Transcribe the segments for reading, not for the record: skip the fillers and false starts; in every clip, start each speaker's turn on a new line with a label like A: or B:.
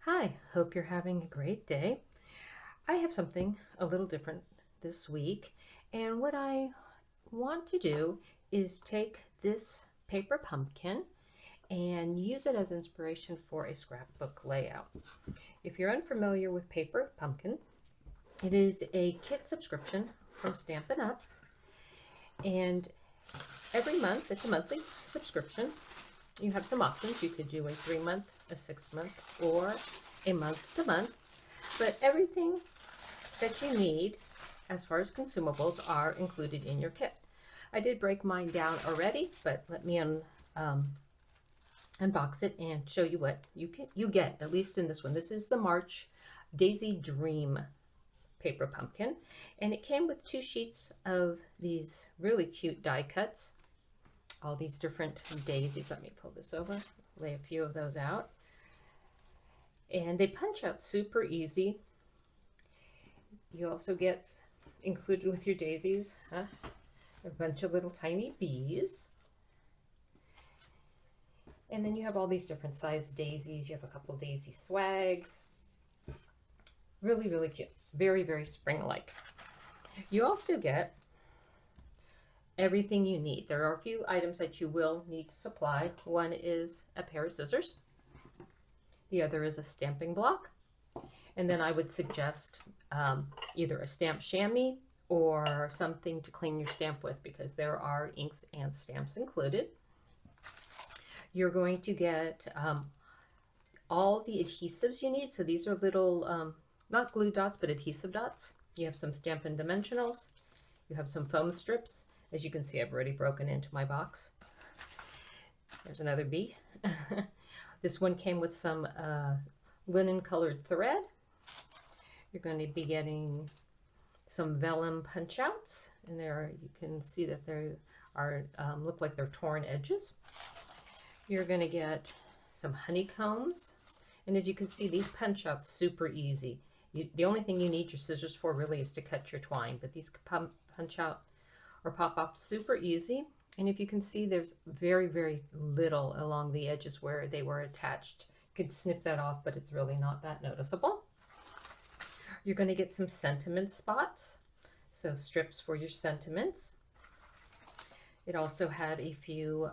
A: Hi, hope you're having a great day. I have something a little different this week, and what I want to do is take this paper pumpkin and use it as inspiration for a scrapbook layout. If you're unfamiliar with paper pumpkin, it is a kit subscription from Stampin Up, and every month, it's a monthly subscription. You have some options. You could do a 3-month, a 6-month, or a month-to-month, but everything that you need as far as consumables are included in your kit. I did break mine down already, but let me unbox it and show you what you get, at least in this one. This is the March Daisy Dream paper pumpkin, and it came with 2 sheets of these really cute die cuts, all these different daisies. Let me pull this over, lay a few of those out. And they punch out super easy. You also get included with your daisies a bunch of little tiny bees. And then you have all these different sized daisies. You have a couple daisy swags. Really, really cute. Very, very spring-like. You also get everything you need. There are a few items that you will need to supply. One is a pair of scissors. The other is a stamping block. And then I would suggest either a stamp chamois or something to clean your stamp with, because there are inks and stamps included. You're going to get all the adhesives you need. So these are little, not glue dots, but adhesive dots. You have some Stampin Dimensionals. You have some foam strips. As you can see, I've already broken into my box. There's another bee. This one came with some linen colored thread. You're going to be getting some vellum punch outs, and there you can see that there are look like they're torn edges. You're going to get some honeycombs, and as you can see, these punch outs super easy. The only thing you need your scissors for really is to cut your twine, but these punch out or pop up super easy. And if you can see, there's very, very little along the edges where they were attached. You could snip that off, but it's really not that noticeable. You're going to get some sentiment spots, so strips for your sentiments. It also had a few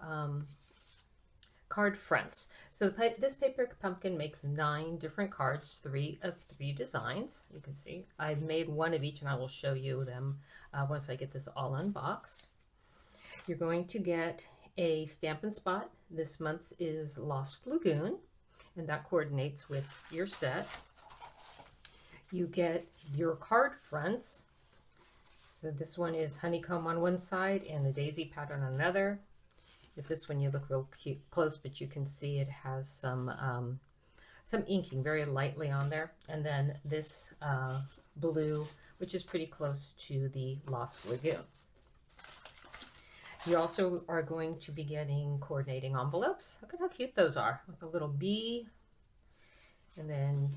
A: card fronts. So this paper pumpkin makes 9 different cards, 3 of 3 designs. You can see I've made 1 of each, and I will show you them once I get this all unboxed. You're going to get a Stampin' Spot. This month's is Lost Lagoon, and that coordinates with your set. You get your card fronts. So this one is honeycomb on one side and the daisy pattern on another. If this one you look real cute, close, but you can see it has some inking very lightly on there. And then this blue, which is pretty close to the Lost Lagoon. You also are going to be getting coordinating envelopes. Look at how cute those are, with a little bee. And then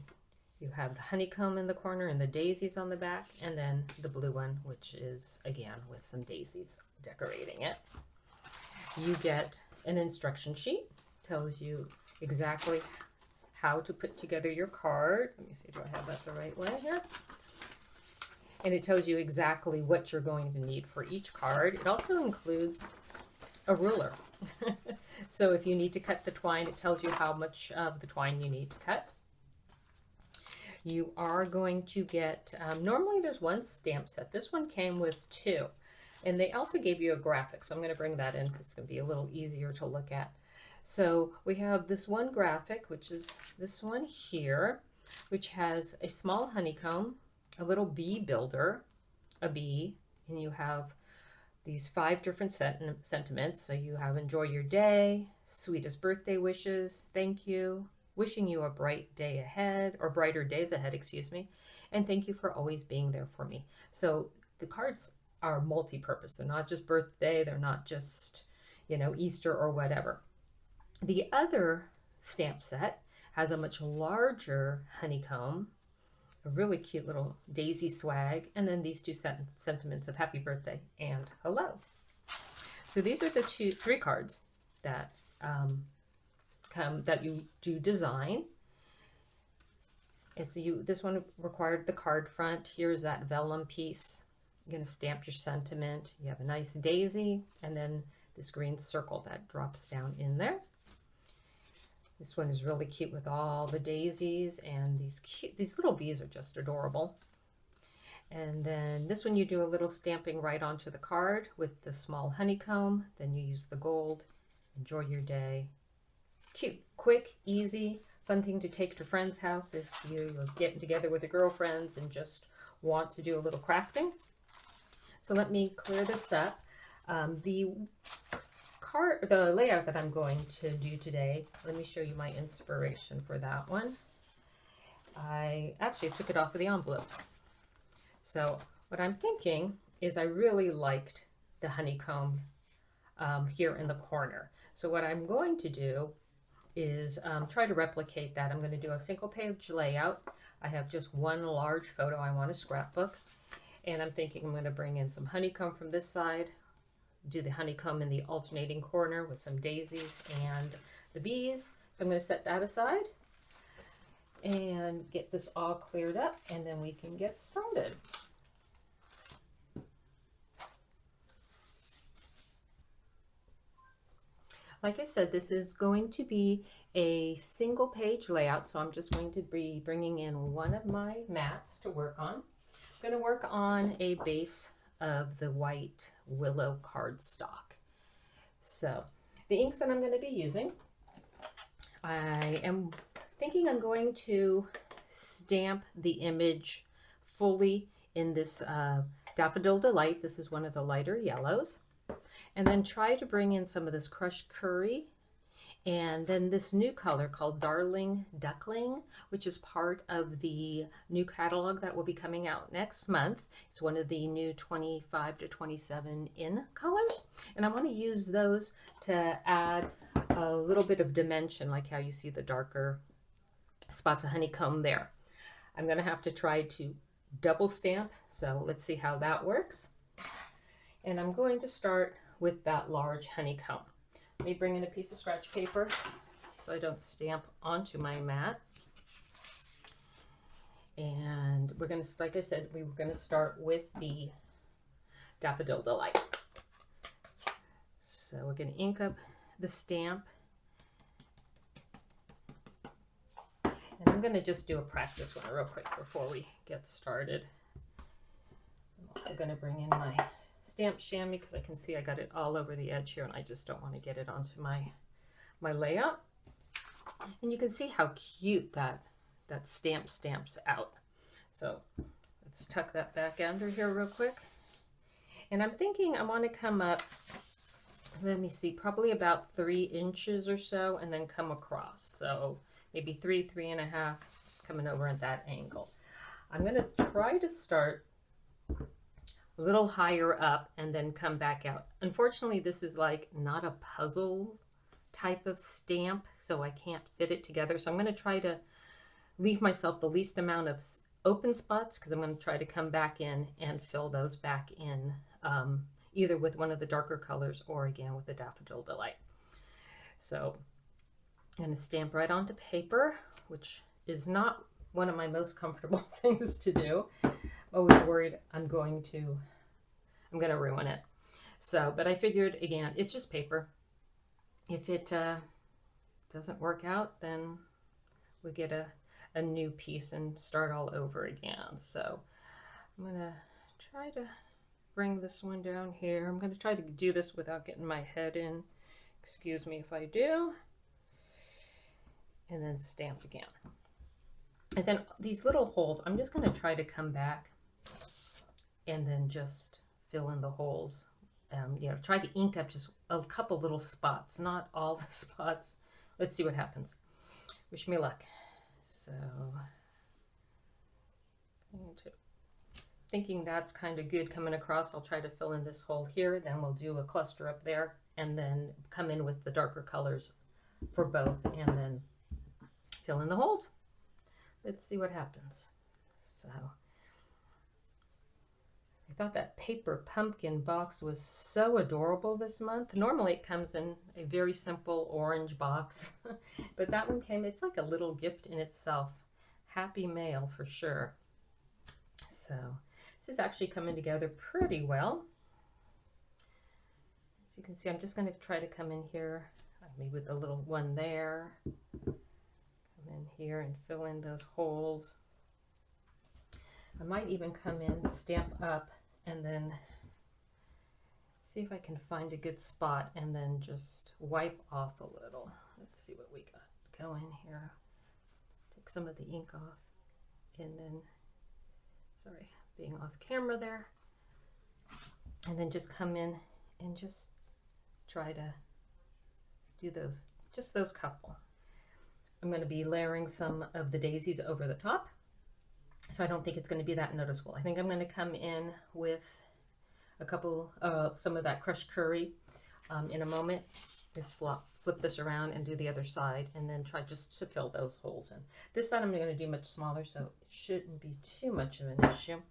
A: you have the honeycomb in the corner and the daisies on the back, and then the blue one, which is again with some daisies decorating it. You get an instruction sheet, tells you exactly how to put together your card. Let me see, do I have that the right way here? And it tells you exactly what you're going to need for each card. It also includes a ruler. So if you need to cut the twine, it tells you how much of the twine you need to cut. You are going to get, normally there's 1 stamp set. This one came with 2. And they also gave you a graphic, so I'm going to bring that in because it's going to be a little easier to look at. So we have this one graphic, which is this one here, which has a small honeycomb, a little bee builder, a bee, and you have these 5 different sentiments. So you have enjoy your day, sweetest birthday wishes, thank you, wishing you a bright day ahead, or brighter days ahead, excuse me, and thank you for always being there for me. So the cards are multi-purpose. They're not just birthday, they're not just, you know, Easter or whatever. The other stamp set has a much larger honeycomb, a really cute little daisy swag, and then these 2 sentiments of happy birthday and hello. So these are the 3 cards that that you do design. And so this one required the card front. Here's that vellum piece. You're going to stamp your sentiment. You have a nice daisy, and then this green circle that drops down in there. This one is really cute with all the daisies, and these little bees are just adorable. And then this one you do a little stamping right onto the card with the small honeycomb. Then you use the gold. Enjoy your day. Cute, quick, easy, fun thing to take to a friend's house if you're getting together with your girlfriends and just want to do a little crafting. So let me clear this up. The layout that I'm going to do today, let me show you my inspiration for that one. I actually took it off of the envelope. So what I'm thinking is I really liked the honeycomb here in the corner. So what I'm going to do is try to replicate that. I'm going to do a single page layout. I have just one large photo I want to scrapbook. And I'm thinking I'm going to bring in some honeycomb from this side, do the honeycomb in the alternating corner with some daisies and the bees. So I'm going to set that aside and get this all cleared up, and then we can get started. Like I said, this is going to be a single page layout, so I'm just going to be bringing in one of my mats to work on. I'm going to work on a base of the white Willow cardstock. So the inks that I'm going to be using, I am thinking I'm going to stamp the image fully in this Daffodil Delight. This is one of the lighter yellows. And then try to bring in some of this crushed curry, and then this new color called Duckling, which is part of the new catalog that will be coming out next month. It's one of the new 25 to 27 in colors, and I want to use those to add a little bit of dimension, like how you see the darker spots of honeycomb there. I'm going to have to try to double stamp, so let's see how that works. And I'm going to start with that large honeycomb. Let me bring in a piece of scratch paper so I don't stamp onto my mat. And we're going to, like I said, we were going to start with the Daffodil Delight. So we're going to ink up the stamp. And I'm going to just do a practice one real quick before we get started. I'm also going to bring in my stamp chamois because I can see I got it all over the edge here, and I just don't want to get it onto my layout. And you can see how cute that stamp stamps out. So let's tuck that back under here real quick. And I'm thinking I want to come up, let me see, probably about 3 inches or so, and then come across. So maybe 3.5 coming over at that angle. I'm going to try to start a little higher up and then come back out. Unfortunately, this is like not a puzzle type of stamp, so I can't fit it together. So I'm going to try to leave myself the least amount of open spots, because I'm going to try to come back in and fill those back in, either with one of the darker colors or again with the Daffodil Delight. So I'm going to stamp right onto paper, which is not one of my most comfortable things to do. Always worried I'm going to ruin it. So, but I figured, again, it's just paper. If it doesn't work out, then we get a new piece and start all over again. So I'm gonna try to bring this one down here. I'm gonna try to do this without getting my head in. Excuse me if I do. And then stamp again. And then these little holes, I'm just gonna try to come back and then just fill in the holes. You know, try to ink up just a couple little spots, not all the spots. Let's see what happens. Wish me luck. So, thinking that's kind of good coming across, I'll try to fill in this hole here, then we'll do a cluster up there, and then come in with the darker colors for both, and then fill in the holes. Let's see what happens. So I thought that paper pumpkin box was so adorable this month. Normally it comes in a very simple orange box, but that one came, it's like a little gift in itself. happy mail for sure. So this is actually coming together pretty well. As you can see, I'm just going to try to come in here, maybe with the little one there. Come in here and fill in those holes. I might even come in, stamp up, and then see if I can find a good spot and then just wipe off a little. Let's see what we got going here. Take some of the ink off and then, sorry, being off camera there. And then just come in and just try to do those, just those couple. I'm going to be layering some of the daisies over the top, so I don't think it's going to be that noticeable. I think I'm going to come in with a couple, some of that crushed curry in a moment. Just flip this around and do the other side, and then try just to fill those holes in. This side I'm going to do much smaller, so it shouldn't be too much of an issue.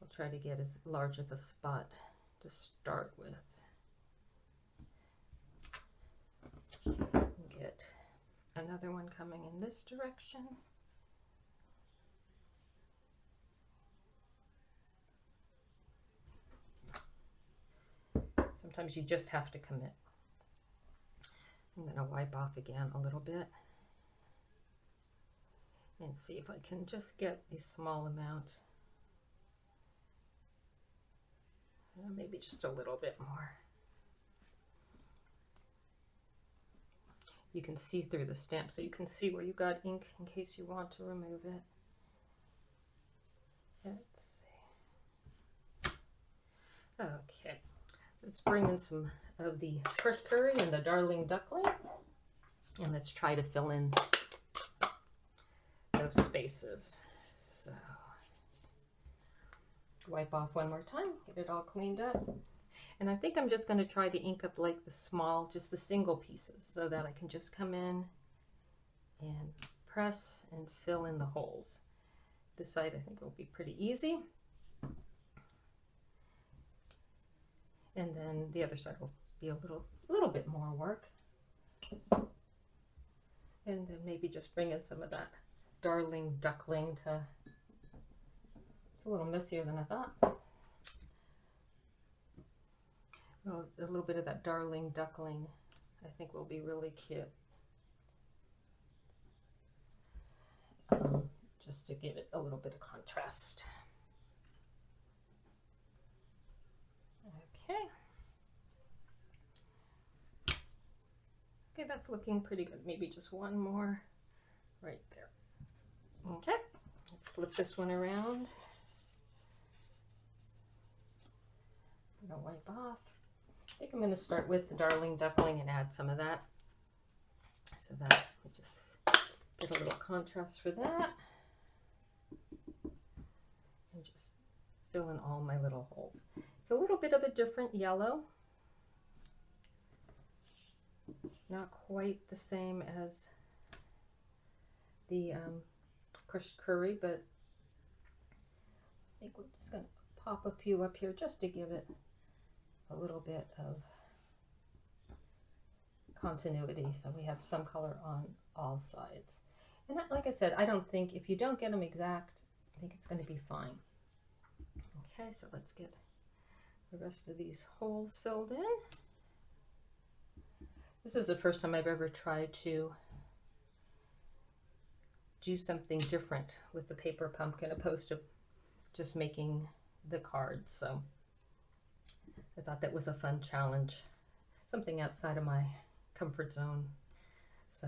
A: I'll try to get as large of a spot to start with. Get another one coming in this direction. Sometimes you just have to commit. I'm going to wipe off again a little bit and see if I can just get a small amount. Maybe just a little bit more. You can see through the stamp, so you can see where you got ink in case you want to remove it. Let's see. Okay, let's bring in some of the crushed curry and the Darling Duckling, and let's try to fill in those spaces. So wipe off one more time, get it all cleaned up. And I think I'm just going to try to ink up like the small, just the single pieces, so that I can just come in and press and fill in the holes. This side I think will be pretty easy. And then the other side will be a little bit more work. And then maybe just bring in some of that Darling Duckling to, it's a little messier than I thought. Oh, a little bit of that Darling Duckling I think will be really cute. Just to give it a little bit of contrast. Okay. Okay, that's looking pretty good. Maybe just one more right there. Okay, let's flip this one around. I'm gonna wipe off. I think I'm going to start with the Darling Duckling and add some of that, so that we just get a little contrast for that. And just fill in all my little holes. It's a little bit of a different yellow. Not quite the same as the crushed curry, but I think we're just going to pop a few up here just to give it a little bit of continuity, so we have some color on all sides. And like I said, I don't think, if you don't get them exact, I think it's going to be fine. Okay, so let's get the rest of these holes filled in. This is the first time I've ever tried to do something different with the paper pumpkin opposed to just making the cards, so I thought that was a fun challenge, something outside of my comfort zone. So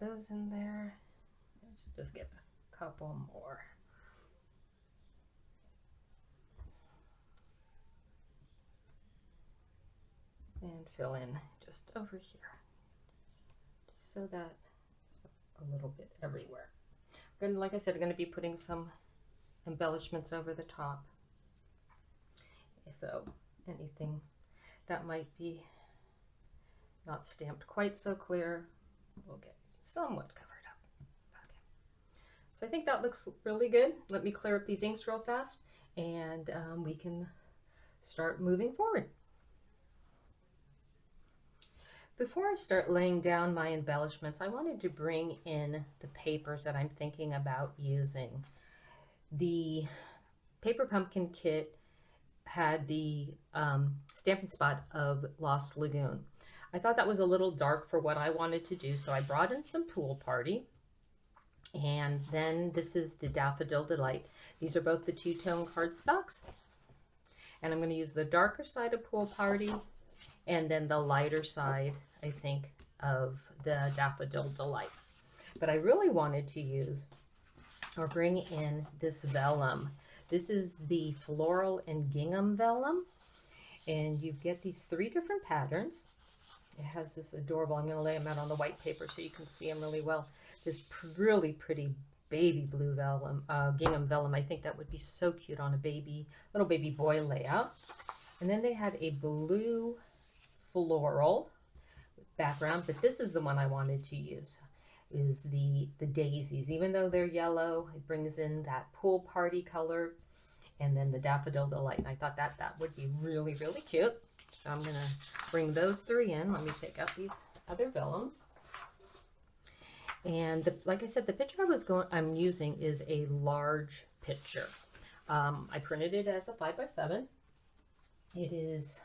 A: those in there, let's just get a couple more. And fill in just over here, just so that a little bit everywhere. And like I said, I'm going to be putting some embellishments over the top. So anything that might be not stamped quite so clear will get somewhat covered up. Okay. So I think that looks really good. Let me clear up these inks real fast, and we can start moving forward. Before I start laying down my embellishments, I wanted to bring in the papers that I'm thinking about using. The Paper Pumpkin kit had the Stampin' Spot of Lost Lagoon. I thought that was a little dark for what I wanted to do, so I brought in some Pool Party. And then this is the Daffodil Delight. These are both the two-tone cardstocks. And I'm going to use the darker side of Pool Party and then the lighter side, I think, of the Daffodil Delight. But I really wanted to use or bring in this vellum. This is the Floral and Gingham vellum. And you get these 3 different patterns. It has this adorable, I'm going to lay them out on the white paper so you can see them really well. This really pretty baby blue vellum, gingham vellum. I think that would be so cute on a little baby boy layout. And then they had a blue floral background, but this is the one I wanted to use, is the daisies. Even though they're yellow, it brings in that Pool Party color, and then the Daffodil Delight. And I thought that would be really, really cute. So I'm going to bring those 3 in. Let me take out these other vellums. And like I said, the picture I'm using is a large picture. I printed it as a 5x7. It is,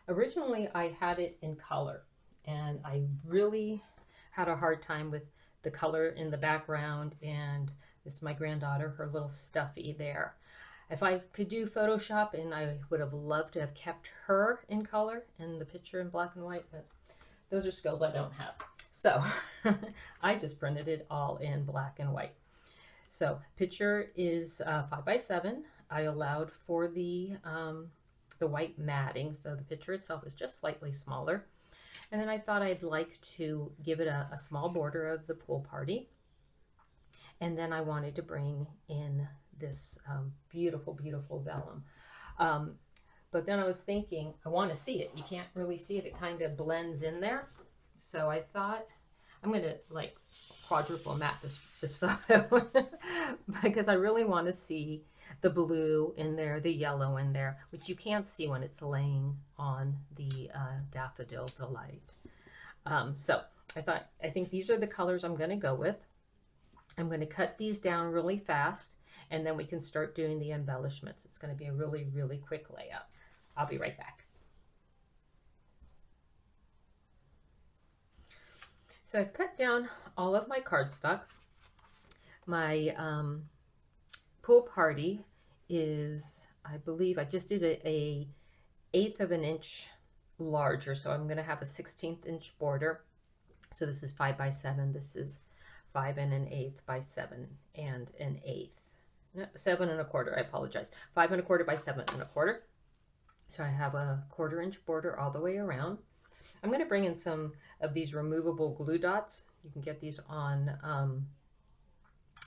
A: originally I had it in color, and I really had a hard time with the color in the background, and this is my granddaughter, her little stuffy there. If I could do Photoshop, and I would have loved to have kept her in color and the picture in black and white, but those are skills I don't have. So I just printed it all in black and white. So picture is 5x7. I allowed for the white matting, so the picture itself is just slightly smaller. And then I thought I'd like to give it a small border of the Pool Party. And then I wanted to bring in this beautiful, beautiful vellum. But then I was thinking, I want to see it. You can't really see it. It kind of blends in there. So I thought I'm going to like quadruple matte this photo because I really want to see the blue in there, the yellow in there, which you can't see when it's laying on the Daffodil Delight. So I think these are the colors I'm going to go with. I'm going to cut these down really fast, and then we can start doing the embellishments. It's going to be a really, really quick layout. I'll be right back. So I've cut down all of my cardstock. My Pool Party is, I believe, I just did a 1/8 of an inch larger, so I'm going to have a 1/16 inch border. So this is 5x7. This is 5 1/8 by 7 1/8. No, 7 1/4. I apologize. 5 1/4 by 7 1/4. So I have a 1/4 inch border all the way around. I'm going to bring in some of these removable glue dots. You can get these on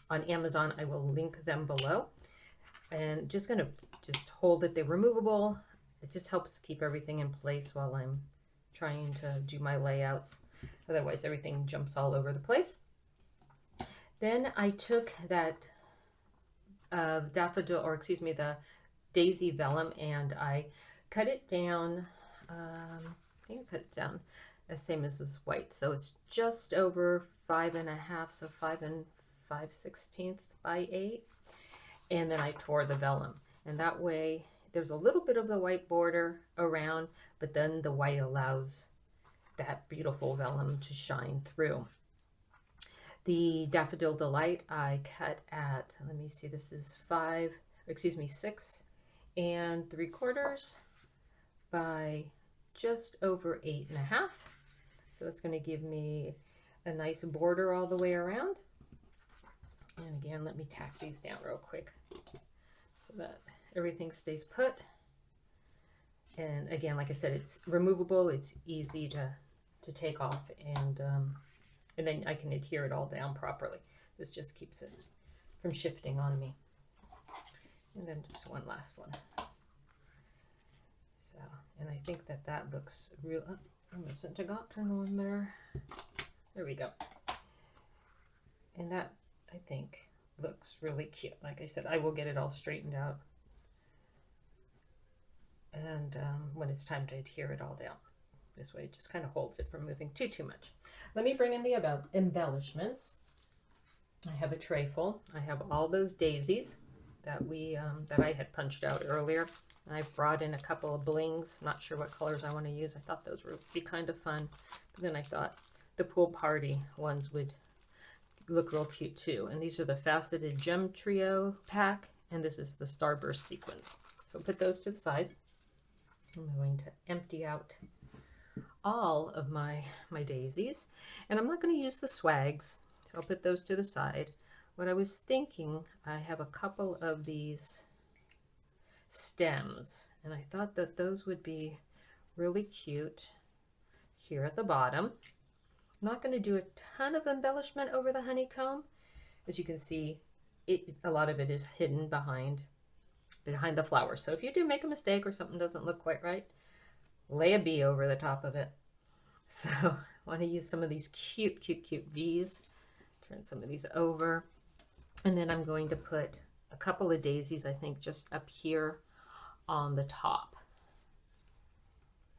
A: Amazon. I will link them below. And just going to hold it. They're removable. It just helps keep everything in place while I'm trying to do my layouts. Otherwise, everything jumps all over the place. Then I took that the daisy vellum, and I cut it down. I think I cut it down the same as this white, so it's just over 5 1/2, so 5 5/16 by 8. And then I tore the vellum, and that way there's a little bit of the white border around, but then the white allows that beautiful vellum to shine through. The Daffodil Delight I cut at, let me see, this is 6 3/4 by just over 8 1/2. So that's going to give me a nice border all the way around. And again, let me tack these down real quick so that everything stays put. And again, like I said, it's removable. It's easy to take off, and then I can adhere it all down properly. This just keeps it from shifting on me. And then just one last one. So, and I think that looks real. Oh, I'm missing a turn on there. There we go. And that, I think, looks really cute. Like I said, I will get it all straightened out, and when it's time to adhere it all down. This way it just kind of holds it from moving too much. Let me bring in the embellishments. I have a tray full. I have all those daisies that that I had punched out earlier. I brought in a couple of blings. I'm not sure what colors I want to use. I thought those would be kind of fun. But then I thought the pool party ones would look real cute too. And these are the faceted gem trio pack, and this is the starburst sequins. So put those to the side. I'm going to empty out all of my daisies, and I'm not going to use the swags, so I'll put those to the side. What I was thinking, I have a couple of these stems, and I thought that those would be really cute here at the bottom. I'm not going to do a ton of embellishment over the honeycomb. As you can see, a lot of it is hidden behind the flowers. So if you do make a mistake or something doesn't look quite right, lay a bee over the top of it. So I want to use some of these cute bees. Turn some of these over. And then I'm going to put a couple of daisies, I think, just up here on the top.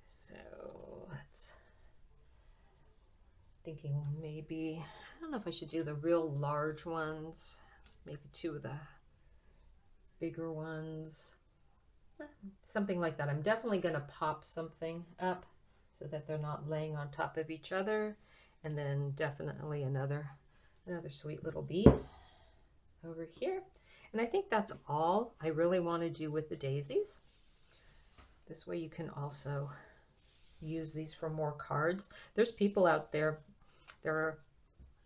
A: So let's thinking maybe, I don't know if I should do the real large ones, maybe two of the bigger ones, something like that. I'm definitely going to pop something up so that they're not laying on top of each other, and then definitely another sweet little bee over here. And I think that's all I really want to do with the daisies. This way you can also use these for more cards. There's people out there, there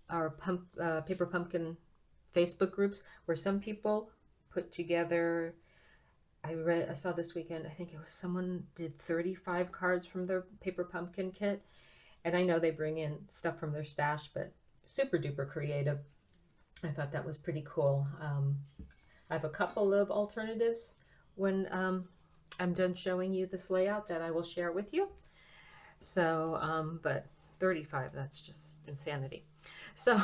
A: are paper pumpkin Facebook groups where some people put together, I saw this weekend, I think it was someone did 35 cards from their paper pumpkin kit. And I know they bring in stuff from their stash, but super duper creative. I thought that was pretty cool. I have a couple of alternatives when I'm done showing you this layout that I will share with you. So, but 35, that's just insanity. So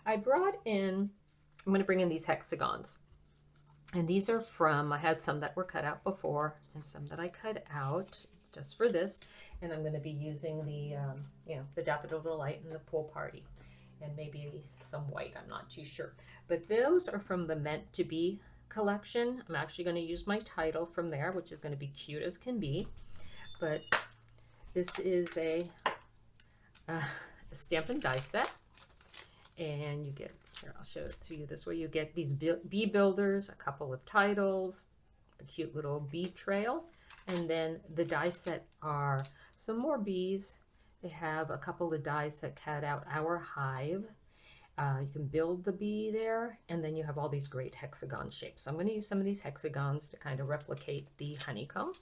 A: I brought in, I'm going to bring in these hexagons. And these are from, I had some that were cut out before and some that I cut out just for this. And I'm going to be using the, the Daffodil Delight and the Pool Party. And maybe some white, I'm not too sure. But those are from the Meant to Be collection. I'm actually going to use my title from there, which is going to be cute as can be. But this is a Stampin' die set. And you get, here, I'll show it to you this way. You get these bee builders, a couple of titles, the cute little bee trail. And then the die set are some more bees. They have a couple of dies that cut out our hive. You can build the bee there, and then you have all these great hexagon shapes. So I'm going to use some of these hexagons to kind of replicate the honeycomb.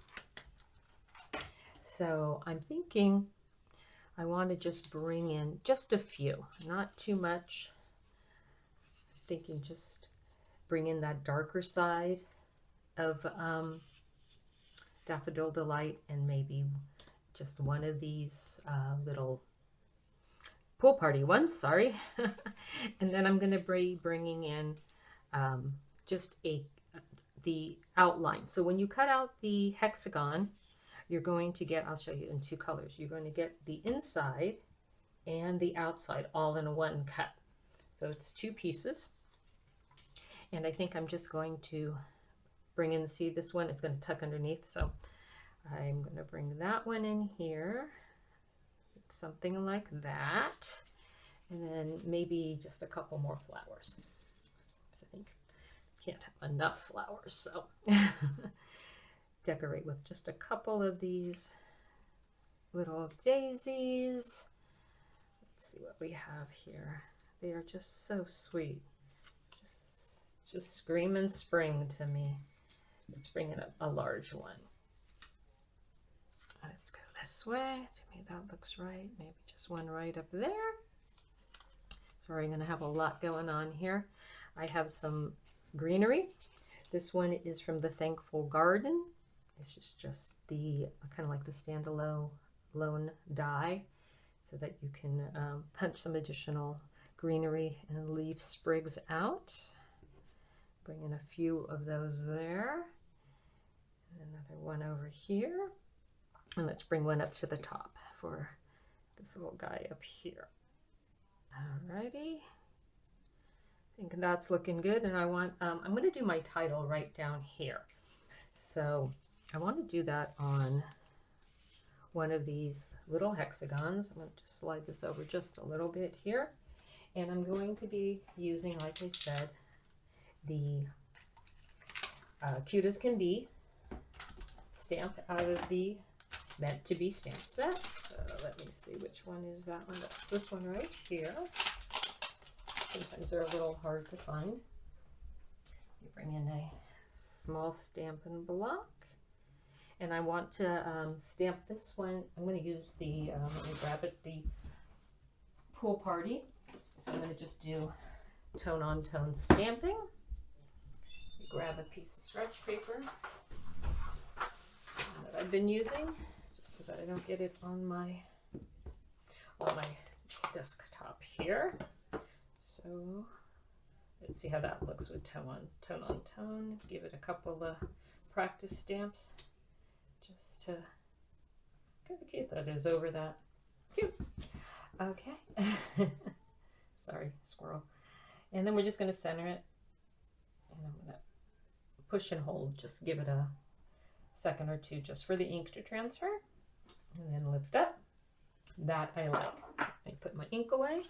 A: So I'm thinking I want to just bring in just a few, not too much. I'm thinking just bring in that darker side of Daffodil Delight, and maybe just one of these little Pool Party ones, sorry. And then I'm going to be bringing in just the outline. So when you cut out the hexagon, you're going to get, I'll show you in two colors, you're going to get the inside and the outside all in one cut. So it's two pieces. And I think I'm just going to bring in, see this one, it's going to tuck underneath. So I'm going to bring that one in here, something like that, and then maybe just a couple more flowers. I think I can't have enough flowers, so decorate with just a couple of these little daisies. Let's see what we have here. They are just so sweet, just screaming spring to me. Let's bring in a large one. Let's go this way. To me, that looks right. Maybe just one right up there. So we're going to have a lot going on here. I have some greenery. This one is from the Thankful Garden. This is just the kind of like the standalone die, so that you can punch some additional greenery and leaf sprigs out. Bring in a few of those there. And another one over here. And let's bring one up to the top for this little guy up here. Alrighty. I think that's looking good, and I want, I'm going to do my title right down here. So I want to do that on one of these little hexagons. I'm going to just slide this over just a little bit here, and I'm going to be using, like I said, the Cute as Can Be stamp out of the Meant to Be stamp set. So let me see, which one is that one? That's this one right here. Sometimes they're a little hard to find. You bring in a small Stampin' block, and I want to stamp this one. I'm going to use the, let me grab it, the Pool Party. So I'm going to just do tone on tone stamping. Grab a piece of scratch paper that I've been using, just so that I don't get it on my desktop here. So let's see how that looks with tone on tone. Give it a couple of practice stamps just to kind of get that is over that. Cute. Okay. Sorry, squirrel. And then we're just going to center it, and I'm going to push and hold. Just give it a second or two just for the ink to transfer, and then lift up. That I like. I put my ink away.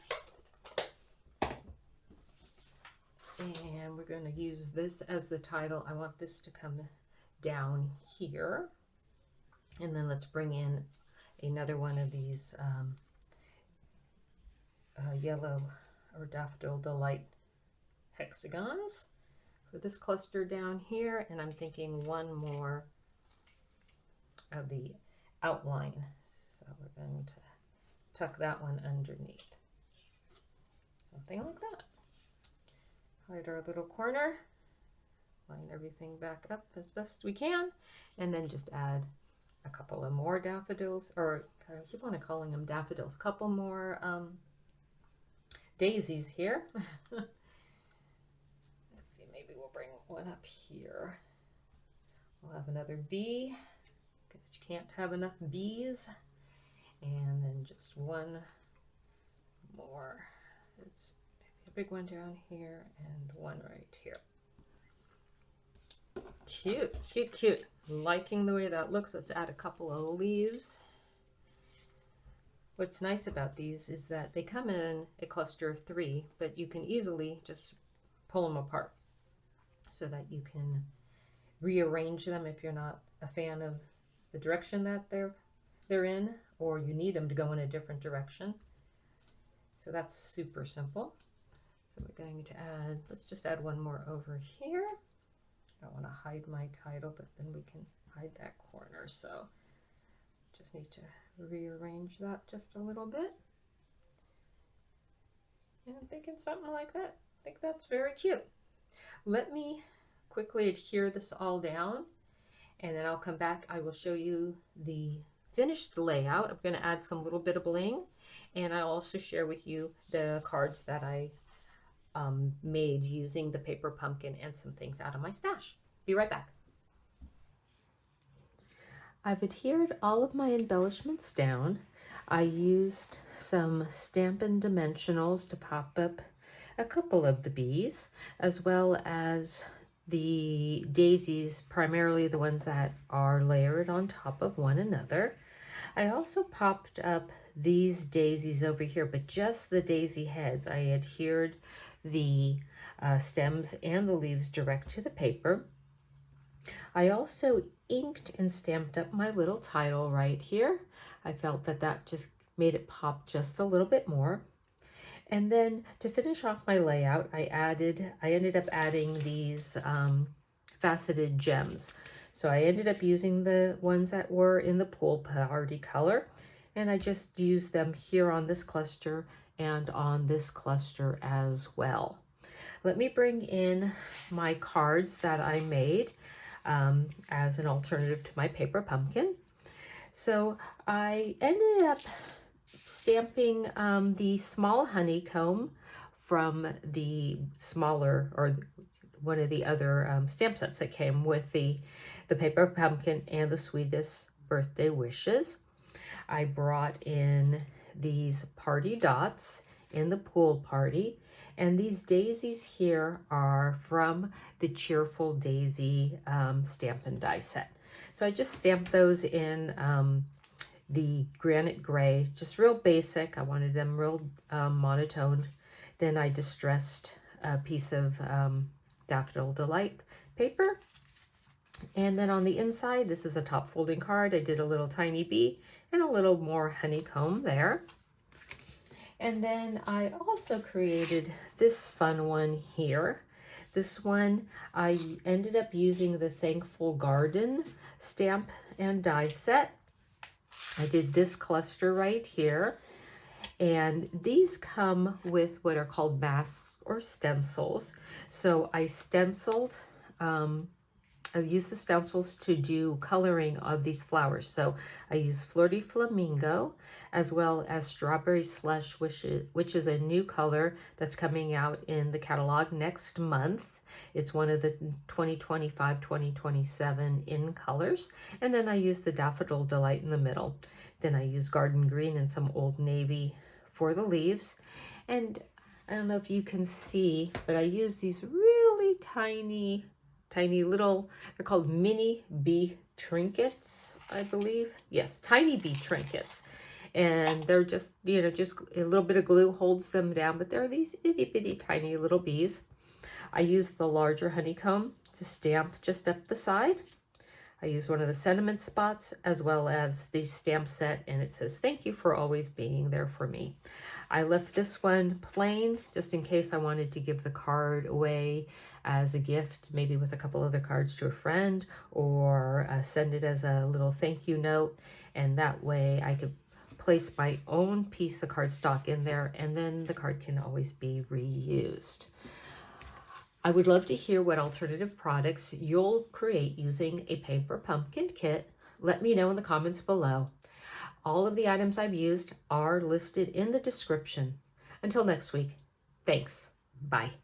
A: And we're going to use this as the title. I want this to come down here. And then let's bring in another one of these yellow or Daffodil Delight hexagons for this cluster down here. And I'm thinking one more of the outline. So we're going to tuck that one underneath. Something like that. Hide our little corner, line everything back up as best we can, and then just add a couple of more daffodils, or I keep on calling them daffodils, couple more daisies here. Let's see, maybe we'll bring one up here. We'll have another bee, because you can't have enough bees, and then just one more. It's a big one down here and one right here. Cute, cute, cute. Liking the way that looks. Let's add a couple of leaves. What's nice about these is that they come in a cluster of 3, but you can easily just pull them apart so that you can rearrange them if you're not a fan of the direction that they're in, or you need them to go in a different direction. So that's super simple. So we're going to add, let's just add one more over here. I don't want to hide my title, but then we can hide that corner. So just need to rearrange that just a little bit. And I'm thinking something like that. I think that's very cute. Let me quickly adhere this all down, and then I'll come back. I will show you the finished layout. I'm going to add some little bit of bling, and I'll also share with you the cards that I made using the paper pumpkin and some things out of my stash. Be right back. I've adhered all of my embellishments down. I used some Stampin Dimensionals to pop up a couple of the bees, as well as the daisies, primarily the ones that are layered on top of one another. I also popped up these daisies over here, but just the daisy heads. I adhered the stems and the leaves direct to the paper. I also inked and stamped up my little title right here. I felt that that just made it pop just a little bit more. And then to finish off my layout, I ended up adding these faceted gems. So I ended up using the ones that were in the Pool Party color, and I just used them here on this cluster and on this cluster as well. Let me bring in my cards that I made as an alternative to my paper pumpkin. So I ended up stamping the small honeycomb from the smaller, or one of the other stamp sets that came with the paper pumpkin and the sweetest birthday wishes. I brought in these party dots in the pool party. And these daisies here are from the Cheerful Daisy Stampin' Die set. So I just stamped those in the granite gray, just real basic. I wanted them real monotone. Then I distressed a piece of Daffodil Delight paper. And then on the inside, this is a top folding card. I did a little tiny bee and a little more honeycomb there. And then I also created this fun one here. This one, I ended up using the Thankful Garden stamp and die set. I did this cluster right here. And these come with what are called masks or stencils. So I stenciled, I used the stencils to do coloring of these flowers. So I used Flirty Flamingo, as well as Strawberry Slush, which is a new color that's coming out in the catalog next month. It's one of the 2025-2027 in colors. And then I used the Daffodil Delight in the middle. Then I used Garden Green and some Old Navy for the leaves. And I don't know if you can see, but I use these really tiny little, they're called mini bee trinkets, I believe. Yes, tiny bee trinkets. And they're just, just a little bit of glue holds them down, but they're these itty bitty tiny little bees. I used the larger honeycomb to stamp just up the side. I used one of the sentiment spots as well as the stamp set, and it says, "Thank you for always being there for me." I left this one plain just in case I wanted to give the card away as a gift, maybe with a couple other cards to a friend, or send it as a little thank you note. And that way I could place my own piece of cardstock in there, and then the card can always be reused. I would love to hear what alternative products you'll create using a paper pumpkin kit. Let me know in the comments below. All of the items I've used are listed in the description. Until next week, thanks. Bye.